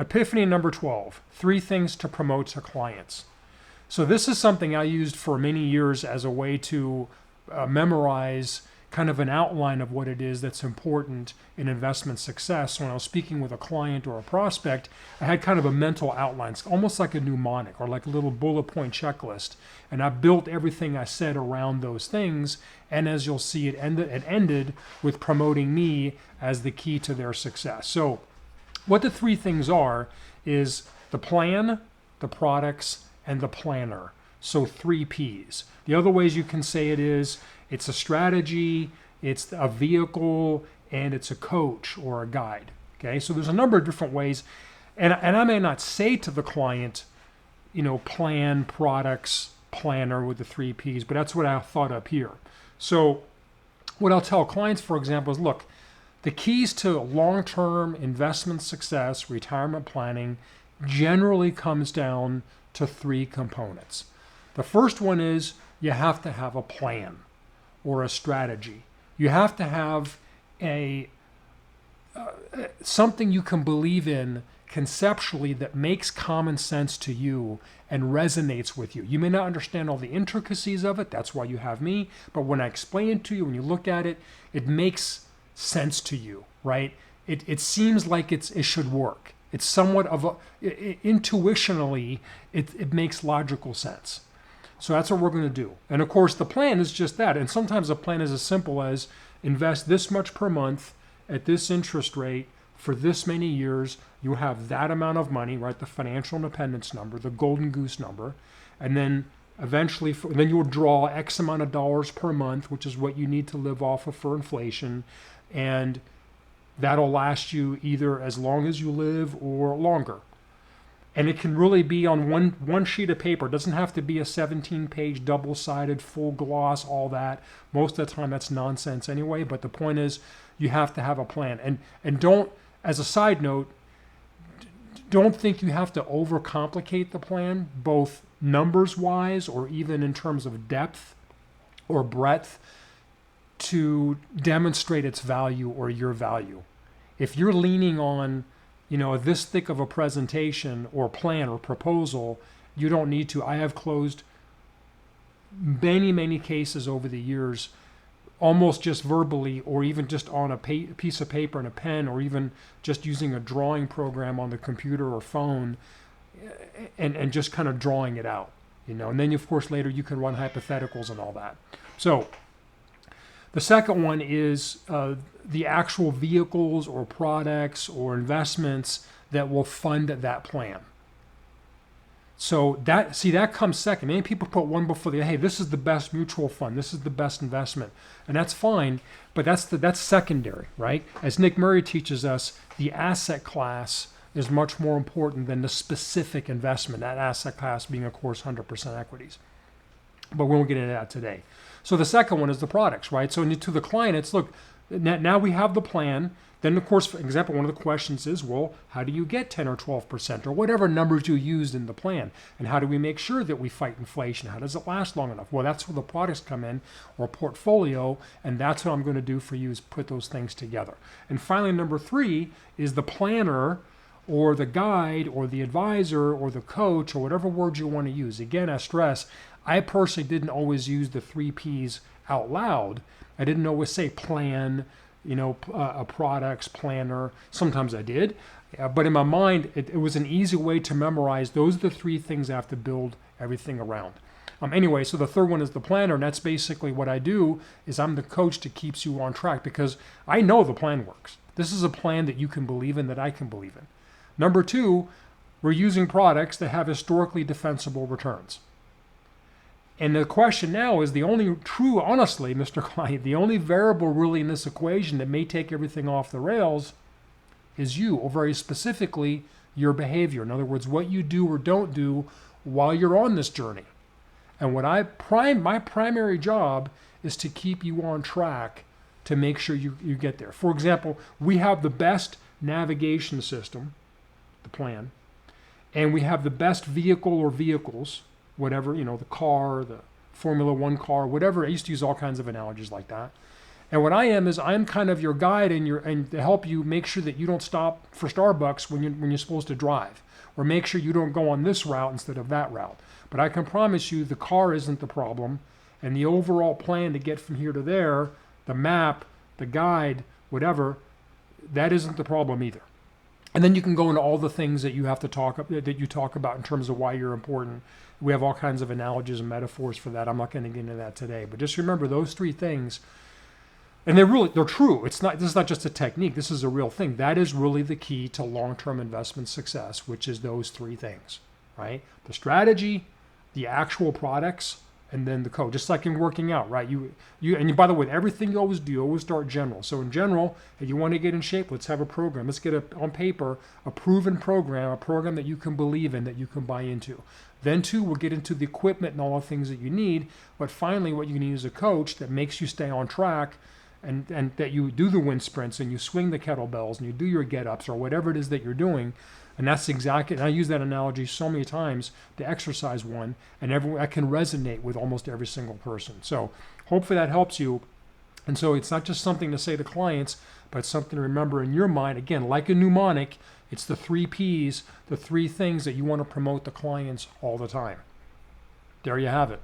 Epiphany number 12, 3 things to promote to clients. So this is something I used for many years as a way to memorize kind of an outline of what it is that's important in investment success. So when I was speaking with a client or a prospect, I had kind of a mental outline, almost like a mnemonic or like a little bullet point checklist. And I built everything I said around those things. And as you'll see, it ended with promoting me as the key to their success. So what the 3 things are is the plan, the products, and the planner. So 3 Ps. The other ways you can say it is, it's a strategy, it's a vehicle, and it's a coach or a guide. Okay, so there's a number of different ways. And I may not say to the client, plan, products, planner with the 3 Ps, but that's what I thought up here. So what I'll tell clients, for example, is look, the keys to long-term investment success, retirement planning, generally comes down to 3 components. The first one is you have to have a plan or a strategy. You have to have something you can believe in conceptually that makes common sense to you and resonates with you. You may not understand all the intricacies of it, that's why you have me, but when I explain it to you, when you look at it, it makes sense to you, right? It seems like it should work. It's somewhat of intuitionally, it makes logical sense. So that's what we're going to do. And of course, the plan is just that. And sometimes a plan is as simple as invest this much per month at this interest rate for this many years. You have that amount of money, right? The financial independence number, the golden goose number. And then eventually, then you'll draw X amount of dollars per month, which is what you need to live off of for inflation. And that'll last you either as long as you live or longer. And it can really be on one sheet of paper. It doesn't have to be a 17-page, double-sided, full gloss, all that. Most of the time that's nonsense anyway, but the point is you have to have a plan. And don't, as a side note, don't think you have to overcomplicate the plan, both numbers-wise or even in terms of depth or breadth, to demonstrate its value or your value. If you're leaning on this thick of a presentation or plan or proposal, you don't need to. I have closed many, many cases over the years, almost just verbally or even just on a piece of paper and a pen or even just using a drawing program on the computer or phone and just kind of drawing it out, And then, of course, later you can run hypotheticals and all that. So the second one is the actual vehicles or products or investments that will fund that plan. So that comes second. Many people put one before the other. Hey, this is the best mutual fund. This is the best investment. And that's fine, but that's secondary, right? As Nick Murray teaches us, the asset class is much more important than the specific investment, that asset class being, of course, 100% equities. But we won't get into that today. So the second one is the products, right? So to the client, it's, look, now we have the plan. Then, of course, for example, one of the questions is, well, how do you get 10 or 12% or whatever numbers you used in the plan? And how do we make sure that we fight inflation? How does it last long enough? Well, that's where the products come in, or portfolio, and that's what I'm going to do for you is put those things together. And finally, number 3 is the planner or the guide or the advisor or the coach or whatever word you want to use. Again, I stress, I personally didn't always use the 3 Ps out loud. I didn't always say plan, a products, planner. Sometimes I did. But in my mind, it was an easy way to memorize. Those are the 3 things I have to build everything around. Anyway, so the third one is the planner, and that's basically what I do is I'm the coach that keeps you on track because I know the plan works. This is a plan that you can believe in, that I can believe in. Number 2, we're using products that have historically defensible returns. And the question now is the only true, honestly, Mr. Client, the only variable really in this equation that may take everything off the rails is you, or very specifically, your behavior. In other words, what you do or don't do while you're on this journey. And what my primary job is to keep you on track to make sure you get there. For example, we have the best navigation system, the plan, and we have the best vehicle or vehicles, whatever, the car, the Formula One car, whatever. I used to use all kinds of analogies like that. And what I am is I'm kind of your guide and to help you make sure that you don't stop for Starbucks when you're supposed to drive, or make sure you don't go on this route instead of that route. But I can promise you the car isn't the problem, and the overall plan to get from here to there, the map, the guide, whatever, that isn't the problem either. And then you can go into all the things that you have to talk about in terms of why you're important. We have all kinds of analogies and metaphors for that. I'm not going to get into that today, but just remember those three things. And they're true. This is not just a technique. This is a real thing. That is really the key to long-term investment success, which is those three things, right? The strategy, the actual products, and then the code. Just like in working out, right? By the way, everything you always start general. So in general, if you want to get in shape, let's have a program. Let's get on paper a proven program, a program that you can believe in, that you can buy into. Then two, we'll get into the equipment and all the things that you need. But finally, what you need is a coach that makes you stay on track, and that you do the wind sprints and you swing the kettlebells and you do your get-ups or whatever it is that you're doing. And that's exactly, and I use that analogy so many times, the exercise one, and that can resonate with almost every single person. So hopefully that helps you. And so it's not just something to say to clients, but it's something to remember in your mind. Again, like a mnemonic, it's the 3 Ps, the 3 things that you want to promote to clients all the time. There you have it.